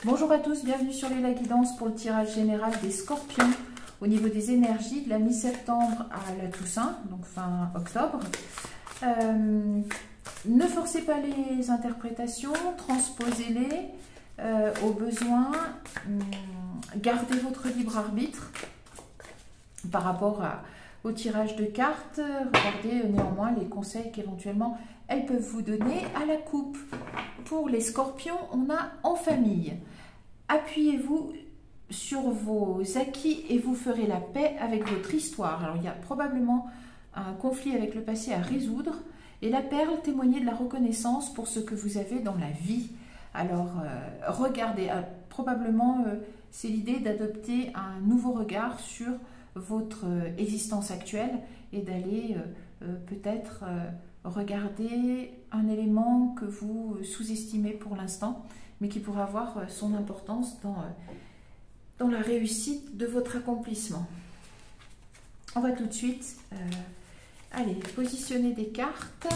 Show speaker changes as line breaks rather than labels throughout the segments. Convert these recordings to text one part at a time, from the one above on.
Bonjour à tous, bienvenue sur la guidance pour le tirage général des scorpions au niveau des énergies de la mi-septembre à la Toussaint, donc fin octobre. Ne forcez pas les interprétations, transposez-les au besoin, gardez votre libre arbitre par rapport au tirage de cartes. Regardez néanmoins les conseils qu'éventuellement elles peuvent vous donner à la coupe. Pour les scorpions, on a en famille. Appuyez-vous sur vos acquis et vous ferez la paix avec votre histoire. Alors il y a probablement un conflit avec le passé à résoudre. Et la perle témoignait de la reconnaissance pour ce que vous avez dans la vie. Alors regardez, probablement c'est l'idée d'adopter un nouveau regard sur votre existence actuelle et d'aller peut-être regarder un élément que vous sous-estimez pour l'instant, mais qui pourra avoir son importance dans la réussite de votre accomplissement. On va tout de suite aller positionner des cartes.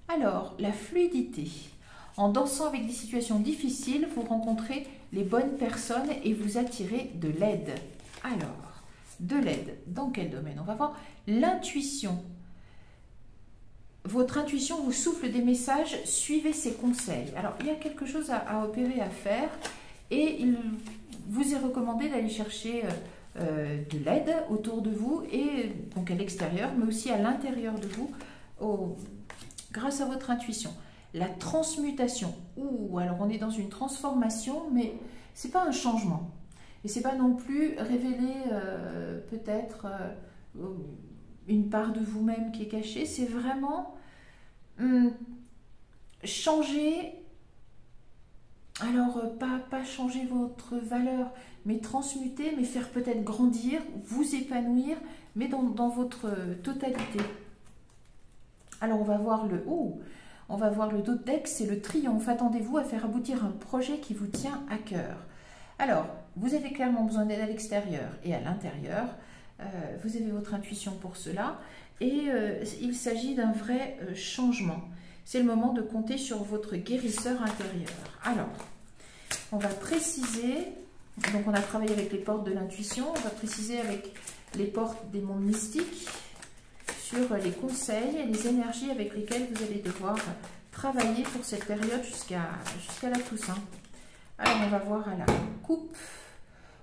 Alors, la fluidité. En dansant avec des situations difficiles, vous rencontrez les bonnes personnes et vous attirez de l'aide. Alors, de l'aide, dans quel domaine? On va voir l'intuition. Votre intuition vous souffle des messages, suivez ses conseils. Alors, il y a quelque chose à opérer, à faire, et il vous est recommandé d'aller chercher de l'aide autour de vous, et donc à l'extérieur, mais aussi à l'intérieur de vous, grâce à votre intuition. La transmutation, alors on est dans une transformation, mais ce n'est pas un changement. Et ce n'est pas non plus révéler peut-être une part de vous-même qui est cachée, c'est vraiment changer, alors pas changer votre valeur, mais transmuter, mais faire peut-être grandir, vous épanouir, mais dans votre totalité. Alors on va voir le dos de deck, c'est le triomphe. Attendez-vous à faire aboutir un projet qui vous tient à cœur. Alors, vous avez clairement besoin d'aide à l'extérieur et à l'intérieur. Vous avez votre intuition pour cela. Et il s'agit d'un vrai changement. C'est le moment de compter sur votre guérisseur intérieur. Alors, on va préciser. Donc, on a travaillé avec les portes de l'intuition. On va préciser avec les portes des mondes mystiques sur les conseils et les énergies avec lesquelles vous allez devoir travailler pour cette période jusqu'à la Toussaint. Alors, on va voir à la coupe.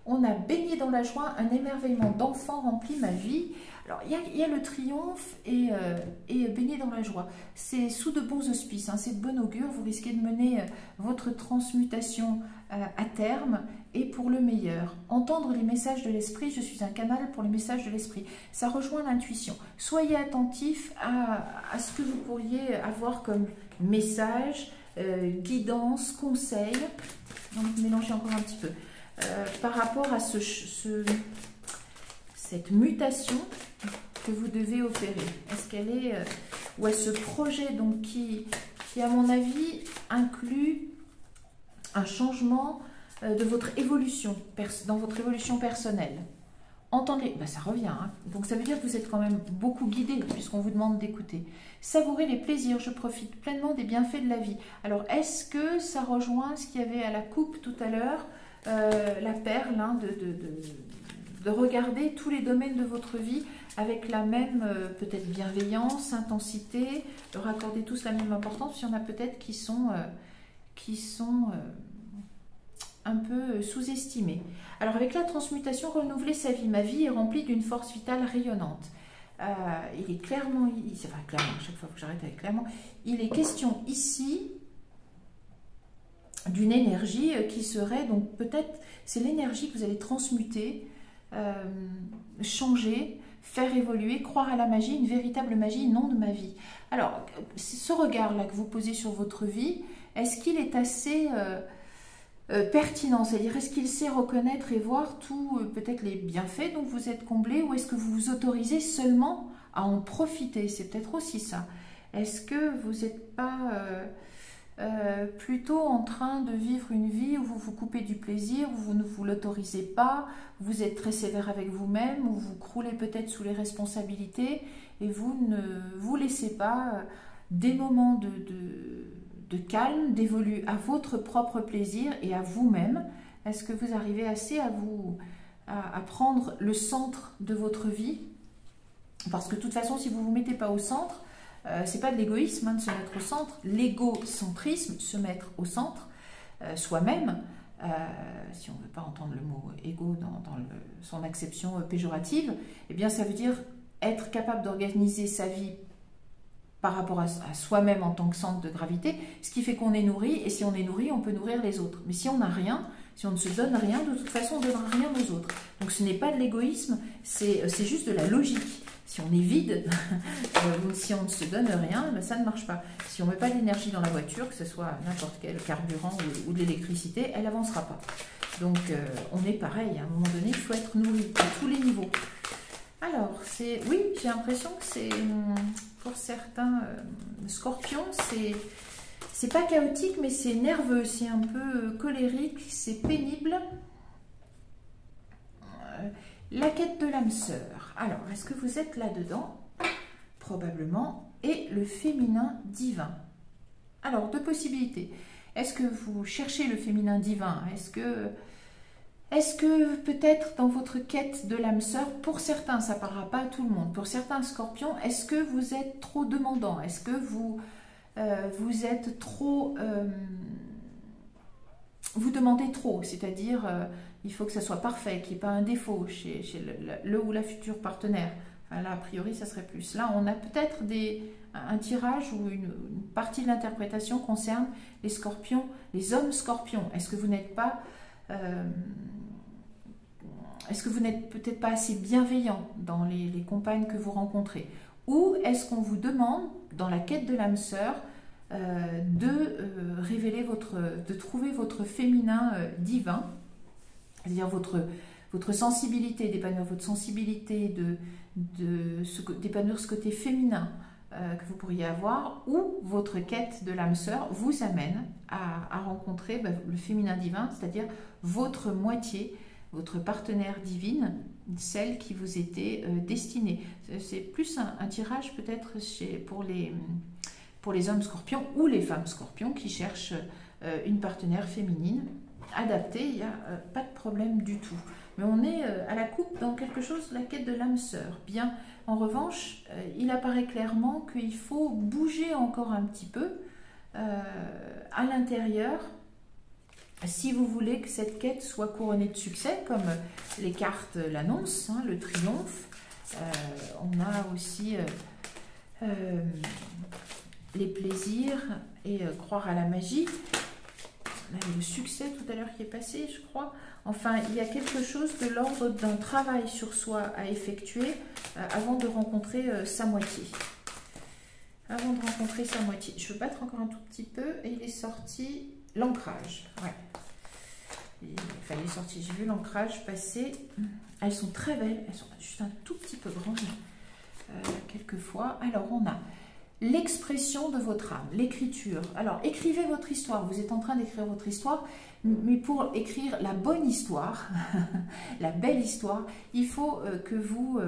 On a baigné dans la joie, un émerveillement d'enfant remplit ma vie. Alors, il y a le triomphe et baigner dans la joie. C'est sous de bons auspices, hein, c'est de bon augure. Vous risquez de mener votre transmutation à terme et pour le meilleur. Entendre les messages de l'esprit, je suis un canal pour les messages de l'esprit. Ça rejoint l'intuition. Soyez attentif à ce que vous pourriez avoir comme message, guidance, conseil. On va mélanger encore un petit peu. Par rapport à cette mutation que vous devez opérer. Est-ce qu'elle est... ou à ce projet donc, qui, à mon avis, inclut un changement de votre évolution, dans votre évolution personnelle. Entendez, ben ça revient, hein. Donc ça veut dire que vous êtes quand même beaucoup guidé, puisqu'on vous demande d'écouter. Savourez les plaisirs, je profite pleinement des bienfaits de la vie. Alors, est-ce que ça rejoint ce qu'il y avait à la coupe tout à l'heure, la perle, hein, de regarder tous les domaines de votre vie avec la même peut-être bienveillance, intensité, leur accorder tous la même importance. Il y en a peut-être qui sont un peu sous-estimés. Alors avec la transmutation, renouveler sa vie. Ma vie est remplie d'une force vitale rayonnante. Il est clairement, c'est pas clairement, à chaque fois que j'arrête avec clairement, il est question ici d'une énergie qui serait, donc peut-être, c'est l'énergie que vous allez transmuter, changer, faire évoluer, croire à la magie, une véritable magie, non de ma vie. Alors, ce regard-là que vous posez sur votre vie, est-ce qu'il est assez pertinent? C'est-à-dire, est-ce qu'il sait reconnaître et voir tous peut-être les bienfaits dont vous êtes comblé, ou est-ce que vous vous autorisez seulement à en profiter? C'est peut-être aussi ça. Est-ce que vous n'êtes pas plutôt en train de vivre une vie où vous vous coupez du plaisir, où vous ne vous l'autorisez pas, vous êtes très sévère avec vous-même, où vous croulez peut-être sous les responsabilités et vous ne vous laissez pas des moments de calme, d'évoluer à votre propre plaisir et à vous-même. Est-ce que vous arrivez assez à prendre le centre de votre vie? Parce que de toute façon, si vous ne vous mettez pas au centre, c'est pas de l'égoïsme hein, de se mettre au centre. L'égocentrisme, se mettre au centre, soi-même, si on ne veut pas entendre le mot égo dans son acception péjorative, eh bien ça veut dire être capable d'organiser sa vie par rapport à soi-même en tant que centre de gravité, ce qui fait qu'on est nourri, et si on est nourri, on peut nourrir les autres. Mais si on n'a rien, si on ne se donne rien, de toute façon, on ne donnera rien aux autres. Donc ce n'est pas de l'égoïsme, c'est juste de la logique. Si on est vide, si on ne se donne rien, ben ça ne marche pas. Si on ne met pas d'énergie dans la voiture, que ce soit n'importe quel carburant ou de l'électricité, elle n'avancera pas. Donc on est pareil, à un moment donné, il faut être nourri à tous les niveaux. Alors, oui, j'ai l'impression que c'est, pour certains scorpions, c'est pas chaotique, mais c'est nerveux, c'est un peu colérique, c'est pénible. La quête de l'âme sœur. Alors, est-ce que vous êtes là-dedans? Probablement. Et le féminin divin. Alors, deux possibilités. Est-ce que vous cherchez le féminin divin? Est-ce que peut-être dans votre quête de l'âme sœur, pour certains, ça ne parlera pas à tout le monde, pour certains scorpions, est-ce que vous êtes trop demandant? Est-ce que vous êtes trop... vous demandez trop, c'est-à-dire il faut que ça soit parfait, qu'il n'y ait pas un défaut chez le ou la future partenaire. Enfin, là, a priori, ça serait plus. Là, on a peut-être un tirage ou une partie de l'interprétation concerne les scorpions, les hommes scorpions. Est-ce que vous n'êtes pas... est-ce que vous n'êtes peut-être pas assez bienveillant dans les compagnes que vous rencontrez? Ou est-ce qu'on vous demande, dans la quête de l'âme sœur, de révéler de trouver votre féminin divin, c'est-à-dire votre sensibilité, d'épanouir votre sensibilité, d'épanouir ce côté féminin que vous pourriez avoir, ou votre quête de l'âme sœur vous amène à rencontrer le féminin divin, c'est-à-dire votre moitié, votre partenaire divine, celle qui vous était destinée. C'est plus un tirage peut-être pour les hommes scorpions ou les femmes scorpions qui cherchent une partenaire féminine adaptée. Il n'y a pas de problème du tout. Mais on est à la coupe dans quelque chose, la quête de l'âme sœur. Bien, en revanche, il apparaît clairement qu'il faut bouger encore un petit peu à l'intérieur si vous voulez que cette quête soit couronnée de succès, comme les cartes l'annoncent, hein, le triomphe. On a aussi les plaisirs et croire à la magie. On avait le succès tout à l'heure qui est passé, je crois. Enfin, il y a quelque chose de l'ordre d'un travail sur soi à effectuer avant de rencontrer sa moitié. Avant de rencontrer sa moitié. Je veux battre encore un tout petit peu et il est sorti l'ancrage. Ouais. Enfin, il est sorti, j'ai vu l'ancrage passer. Elles sont très belles, elles sont juste un tout petit peu grandes quelquefois. Alors, on a l'expression de votre âme, l'écriture. Alors, écrivez votre histoire. Vous êtes en train d'écrire votre histoire, mais pour écrire la bonne histoire, la belle histoire, il faut que vous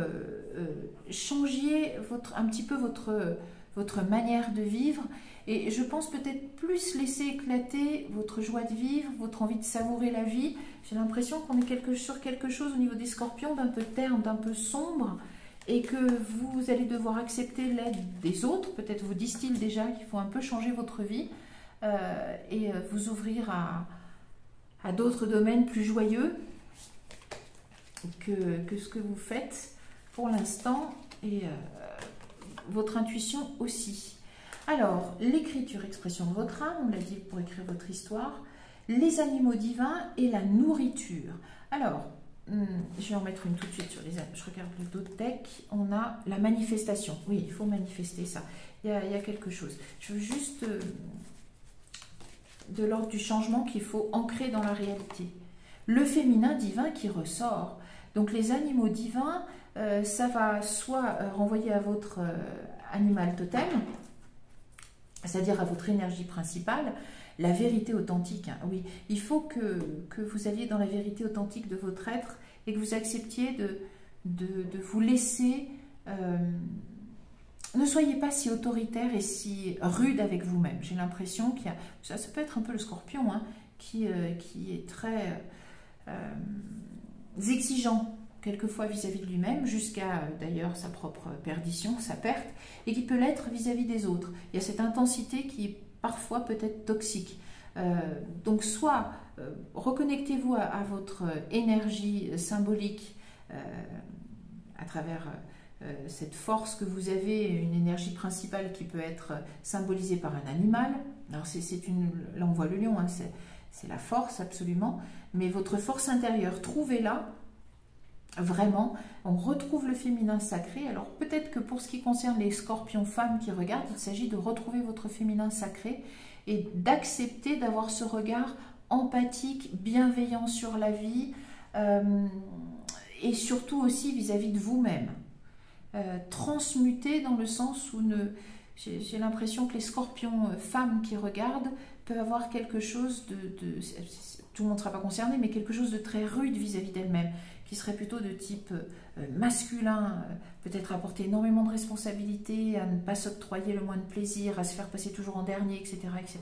changiez un petit peu votre manière de vivre. Et je pense peut-être plus laisser éclater votre joie de vivre, votre envie de savourer la vie. J'ai l'impression qu'on est sur quelque chose au niveau des scorpions d'un peu terne, d'un peu sombre, et que vous allez devoir accepter l'aide des autres. Peut-être vous disent-ils déjà qu'il faut un peu changer votre vie et vous ouvrir à d'autres domaines plus joyeux que ce que vous faites pour l'instant, et votre intuition aussi. Alors, l'écriture, expression de votre âme, on l'a dit pour écrire votre histoire, les animaux divins et la nourriture. Alors, je vais en mettre une tout de suite sur les animaux. Je regarde le dos de deck. On a la manifestation. Oui, il faut manifester ça. Il y a quelque chose. Je veux juste de l'ordre du changement qu'il faut ancrer dans la réalité. Le féminin divin qui ressort. Donc, les animaux divins, ça va soit renvoyer à votre animal totem, c'est-à-dire à votre énergie principale, la vérité authentique. Hein. Oui, il faut que vous alliez dans la vérité authentique de votre être et que vous acceptiez de vous laisser ne soyez pas si autoritaire et si rude avec vous-même. J'ai l'impression qu'il y a... Ça peut être un peu le scorpion, hein, qui est très exigeant quelquefois vis-à-vis de lui-même, jusqu'à d'ailleurs sa propre perdition, sa perte, et qui peut l'être vis-à-vis des autres. Il y a cette intensité qui est parfois peut-être toxique. Donc soit reconnectez-vous à votre énergie symbolique à travers cette force que vous avez, une énergie principale qui peut être symbolisée par un animal. Alors là on voit le lion, hein, c'est la force absolument, mais votre force intérieure, trouvez-la. Vraiment, on retrouve le féminin sacré. Alors peut-être que pour ce qui concerne les scorpions femmes qui regardent, il s'agit de retrouver votre féminin sacré et d'accepter d'avoir ce regard empathique, bienveillant sur la vie et surtout aussi vis-à-vis de vous-même. Transmuter dans le sens où j'ai l'impression que les scorpions femmes qui regardent peuvent avoir quelque chose tout le monde ne sera pas concerné, mais quelque chose de très rude vis-à-vis d'elles-mêmes, qui serait plutôt de type masculin, peut-être apporter énormément de responsabilités, à ne pas s'octroyer le moins de plaisir, à se faire passer toujours en dernier, etc. etc.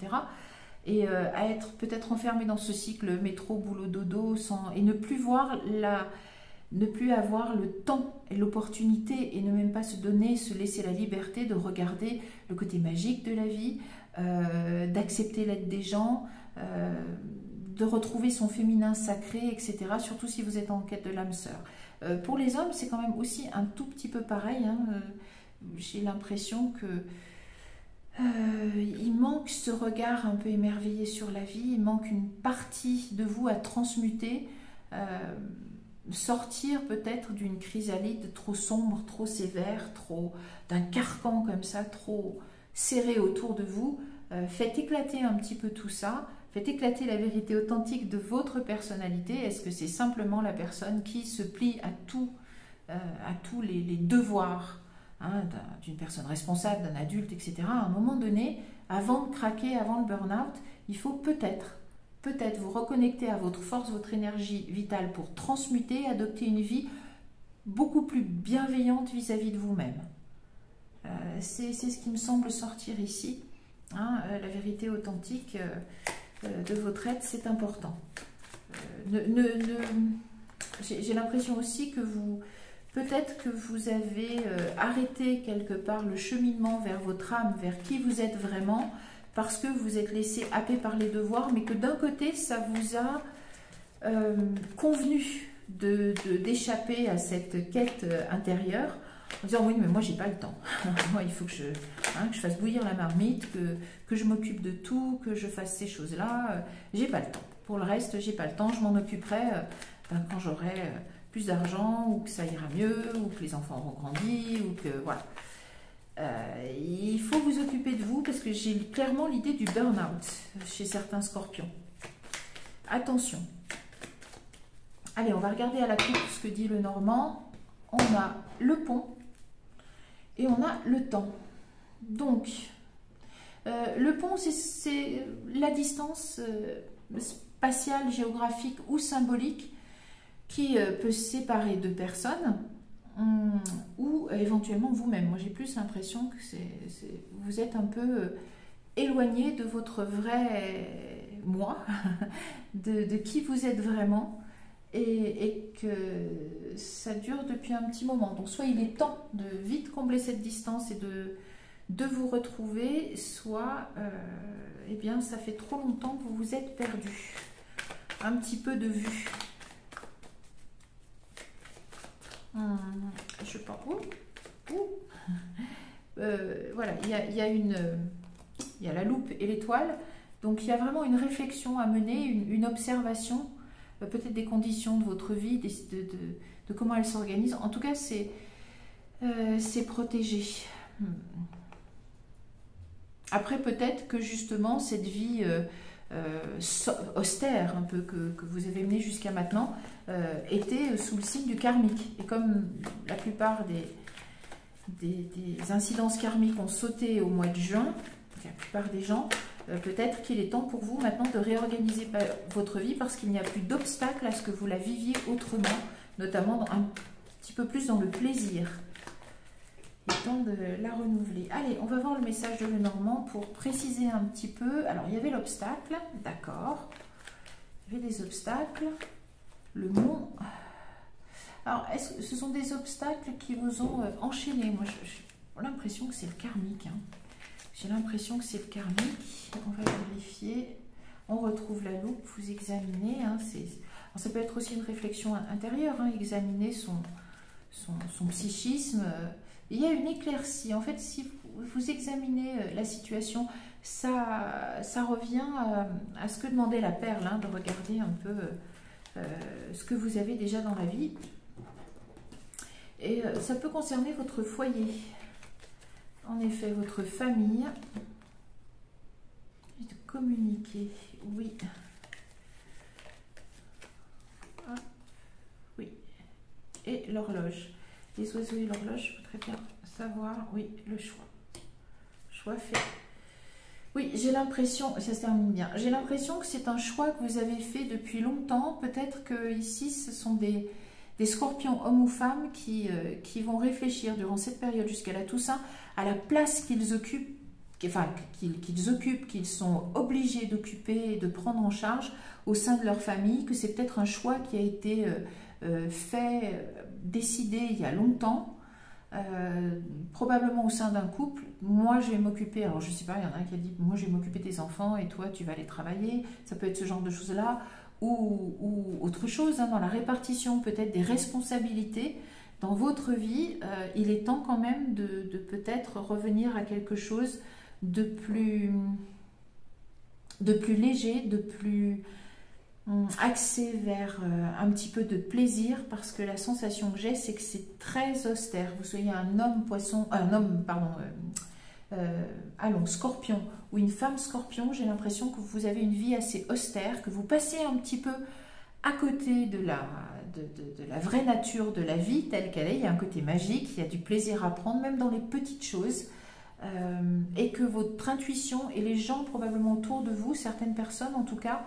Et à être peut-être enfermé dans ce cycle métro, boulot, dodo, et ne plus avoir le temps et l'opportunité, et ne même pas se laisser la liberté de regarder le côté magique de la vie, d'accepter l'aide des gens, de retrouver son féminin sacré, etc. Surtout si vous êtes en quête de l'âme sœur. Pour les hommes, c'est quand même aussi un tout petit peu pareil. Hein. J'ai l'impression que il manque ce regard un peu émerveillé sur la vie, il manque une partie de vous à transmuter, sortir peut-être d'une chrysalide trop sombre, trop sévère, d'un carcan comme ça, trop serré autour de vous. Faites éclater un petit peu tout ça. Faites éclater la vérité authentique de votre personnalité. Est-ce que c'est simplement la personne qui se plie à tous les devoirs, hein, d'une personne responsable, d'un adulte, etc. À un moment donné, avant de craquer, avant le burn-out, il faut peut-être vous reconnecter à votre force, votre énergie vitale pour transmuter, adopter une vie beaucoup plus bienveillante vis-à-vis de vous-même. C'est ce qui me semble sortir ici. Hein, la vérité authentique de votre être, c'est important. J'ai l'impression aussi que peut-être que vous avez arrêté quelque part le cheminement vers votre âme, vers qui vous êtes vraiment, parce que vous êtes laissé happer par les devoirs, mais que d'un côté, ça vous a convenu d'échapper à cette quête intérieure, en disant oui, mais moi j'ai pas le temps. Moi il faut que je fasse bouillir la marmite, que je m'occupe de tout, que je fasse ces choses-là. J'ai pas le temps. Pour le reste, j'ai pas le temps. Je m'en occuperai quand j'aurai plus d'argent, ou que ça ira mieux, ou que les enfants auront grandi, ou que voilà. Il faut vous occuper de vous parce que j'ai clairement l'idée du burn-out chez certains scorpions. Attention. Allez, on va regarder à la coupe ce que dit le Normand. On a le pont. Et on a le temps. Donc, le pont, c'est la distance spatiale, géographique ou symbolique qui peut séparer deux personnes ou éventuellement vous-même. Moi, j'ai plus l'impression que vous êtes un peu éloigné de votre vrai moi, de qui vous êtes vraiment. Et que ça dure depuis un petit moment. Donc soit il est temps de vite combler cette distance et de vous retrouver, soit eh bien ça fait trop longtemps que vous vous êtes perdu. Un petit peu de vue. Je sais pas où. Voilà, il y a la loupe et l'étoile. Donc il y a vraiment une réflexion à mener, une observation, peut-être des conditions de votre vie, de comment elle s'organise. En tout cas, c'est protégé. Après, peut-être que justement, cette vie austère, un peu, que vous avez menée jusqu'à maintenant, était sous le signe du karmique. Et comme la plupart des incidences karmiques ont sauté au mois de juin, la plupart des gens, peut-être qu'il est temps pour vous maintenant de réorganiser votre vie parce qu'il n'y a plus d'obstacle à ce que vous la viviez autrement, notamment un petit peu plus dans le plaisir. le temps de la renouveler. Allez, on va voir le message de Lenormand pour préciser un petit peu. Alors, il y avait l'obstacle, d'accord. Il y avait des obstacles. Le mont. Alors, est-ce que ce sont des obstacles qui vous ont enchaîné? Moi, j'ai l'impression que c'est le karmique. Hein. J'ai l'impression que c'est le karmique. On va vérifier. On retrouve la loupe, vous examinez. Hein, ça peut être aussi une réflexion intérieure, hein, examiner son psychisme. Il y a une éclaircie. En fait, si vous examinez la situation, ça revient à ce que demandait la perle, hein, de regarder un peu ce que vous avez déjà dans la vie. Et ça peut concerner votre foyer. En effet, votre famille. Et de communiquer, oui. Ah, oui. Et l'horloge. Les oiseaux et l'horloge, je voudrais bien savoir, oui, le choix. Choix fait. Oui, j'ai l'impression, ça se termine bien, j'ai l'impression que c'est un choix que vous avez fait depuis longtemps. Peut-être que ici, ce sont des scorpions, hommes ou femmes, qui vont réfléchir durant cette période jusqu'à la Toussaint à la place qu'ils occupent, qu'ils sont obligés d'occuper et de prendre en charge au sein de leur famille, que c'est peut-être un choix qui a été décidé il y a longtemps, probablement au sein d'un couple. Moi, je vais m'occuper, alors je ne sais pas, il y en a un qui a dit, moi je vais m'occuper des enfants et toi tu vas aller travailler, ça peut être ce genre de choses-là, ou autre chose, hein, dans la répartition peut-être des responsabilités dans votre vie. Il est temps quand même de peut-être revenir à quelque chose de plus léger, de plus axé vers un petit peu de plaisir, parce que la sensation que j'ai, c'est que c'est très austère. Vous soyez un homme poisson, scorpion, ou une femme scorpion, j'ai l'impression que vous avez une vie assez austère, que vous passez un petit peu à côté de la vraie nature de la vie telle qu'elle est. Il y a un côté magique, il y a du plaisir à prendre, même dans les petites choses, et que votre intuition et les gens probablement autour de vous, certaines personnes en tout cas,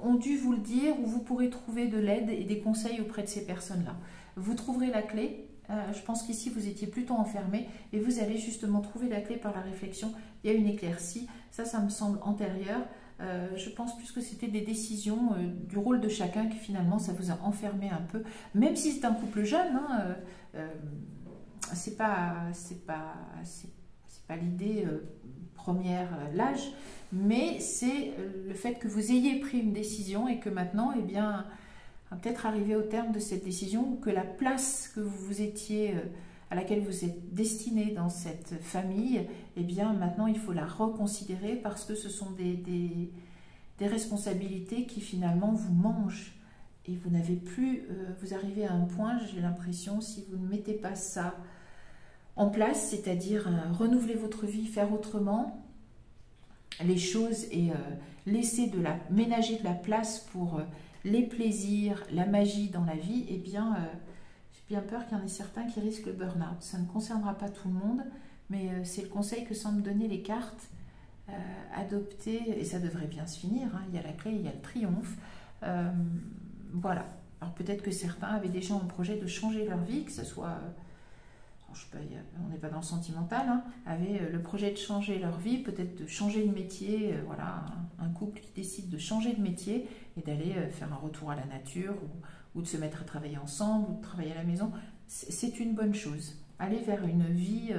ont dû vous le dire, ou vous pourrez trouver de l'aide et des conseils auprès de ces personnes-là. Vous trouverez la clé. Je pense qu'ici, vous étiez plutôt enfermé et vous allez justement trouver la clé par la réflexion. Il y a une éclaircie. Ça me semble antérieur. Je pense plus que c'était des décisions du rôle de chacun, que finalement, ça vous a enfermé un peu. Même si c'est un couple jeune, hein, c'est pas l'idée première, l'âge, mais c'est le fait que vous ayez pris une décision et que maintenant, eh bien, peut-être arriver au terme de cette décision, ou que la place que vous étiez, à laquelle vous êtes destiné dans cette famille, eh bien, maintenant, il faut la reconsidérer, parce que ce sont des responsabilités qui finalement vous mangent. Et vous n'avez plus, vous arrivez à un point, j'ai l'impression, si vous ne mettez pas ça en place, c'est-à-dire renouveler votre vie, faire autrement les choses et ménager de la place pour les plaisirs, la magie dans la vie, eh bien, j'ai bien peur qu'il y en ait certains qui risquent le burn-out. Ça ne concernera pas tout le monde, mais c'est le conseil que semblent donner les cartes. Adopter, et ça devrait bien se finir, hein, il y a la clé, il y a le triomphe. Voilà. Alors peut-être que certains avaient déjà un projet de changer leur vie, que ce soit... je sais pas, on n'est pas dans le sentimental, hein, avaient le projet de changer leur vie, peut-être de changer de métier, voilà, un couple qui décide de changer de métier et d'aller faire un retour à la nature, ou de se mettre à travailler ensemble, ou de travailler à la maison. C'est une bonne chose. Aller vers une vie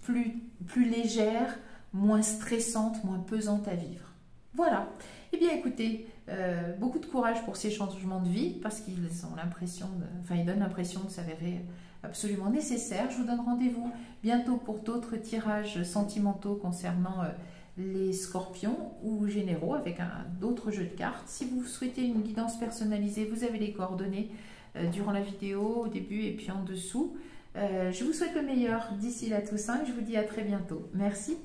plus légère, moins stressante, moins pesante à vivre. Voilà. Eh bien, écoutez, beaucoup de courage pour ces changements de vie, parce qu'ils ont l'impression, ils donnent l'impression de s'avérer absolument nécessaires. Je vous donne rendez-vous bientôt pour d'autres tirages sentimentaux concernant les scorpions ou généraux, avec d'autres jeux de cartes. Si vous souhaitez une guidance personnalisée, vous avez les coordonnées durant la vidéo, au début et puis en dessous. Je vous souhaite le meilleur d'ici la Toussaint. Je vous dis à très bientôt. Merci.